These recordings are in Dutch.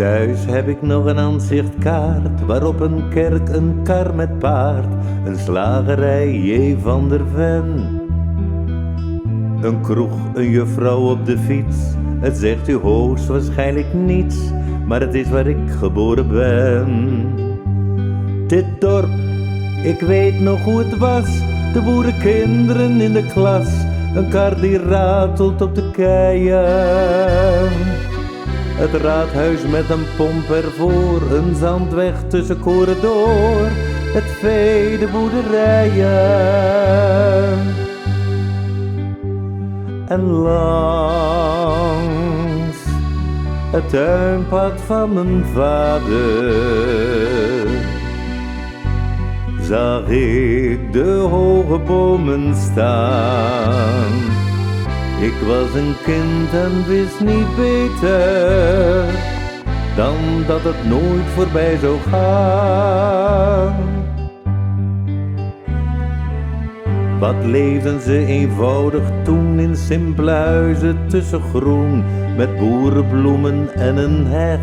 Thuis heb ik nog een aanzichtkaart, waarop een kerk, een kar met paard, een slagerij, J. van der Ven. Een kroeg, een juffrouw op de fiets, het zegt u hoogstwaarschijnlijk niets, maar het is waar ik geboren ben. Dit dorp, ik weet nog hoe het was, de boerenkinderen in de klas, een kar die ratelt op de keien. Het raadhuis met een pomp ervoor, een zandweg tussen koren door, het vee, de boerderijen. En langs het tuinpad van mijn vader zag ik de hoge bomen staan. Ik was een kind en wist niet beter dan dat het nooit voorbij zou gaan. Wat leefden ze eenvoudig toen in simpele huizen tussen groen, met boerenbloemen en een heg.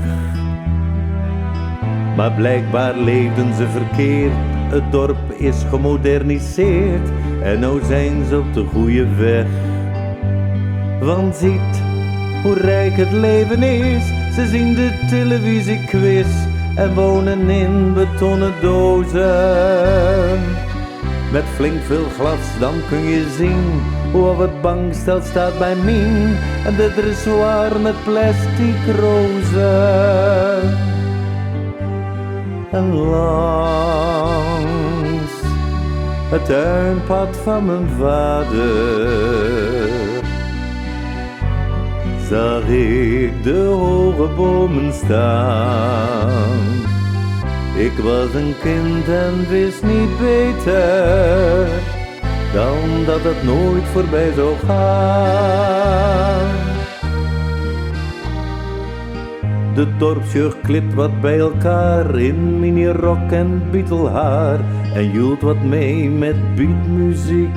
Maar blijkbaar leefden ze verkeerd, het dorp is gemoderniseerd en nou zijn ze op de goede weg. Want ziet hoe rijk het leven is, ze zien de televisiequiz en wonen in betonnen dozen. Met flink veel glas, dan kun je zien hoe op het bankstel staat bij Mien en de dressoir met plastic rozen. En langs het tuinpad van mijn vader zag ik de hoge bomen staan. Ik was een kind en wist niet beter dan dat het nooit voorbij zou gaan. De dorpsjeugd klipt wat bij elkaar in minirok en Beatle-haar en joelt wat mee met beatmuziek.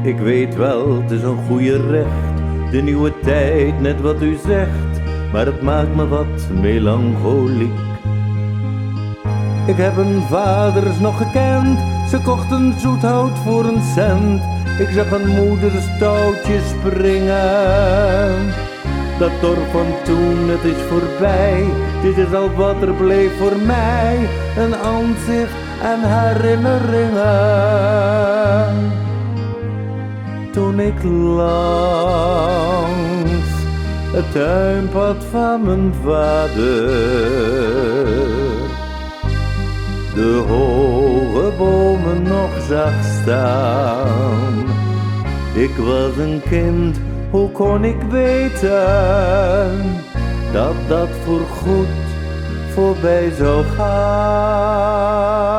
Ik weet wel, het is een goede recht, de nieuwe tijd, net wat u zegt, maar het maakt me wat melancholiek. Ik heb hun vaders nog gekend, ze kochten zoethout voor een cent. Ik zag een moeder stoutje springen. Dat dorp van toen, het is voorbij, dit is al wat er bleef voor mij. Een aanzicht en herinneringen. Toen ik langs het tuinpad van mijn vader de hoge bomen nog zag staan. Ik was een kind, hoe kon ik weten dat dat voorgoed voorbij zou gaan?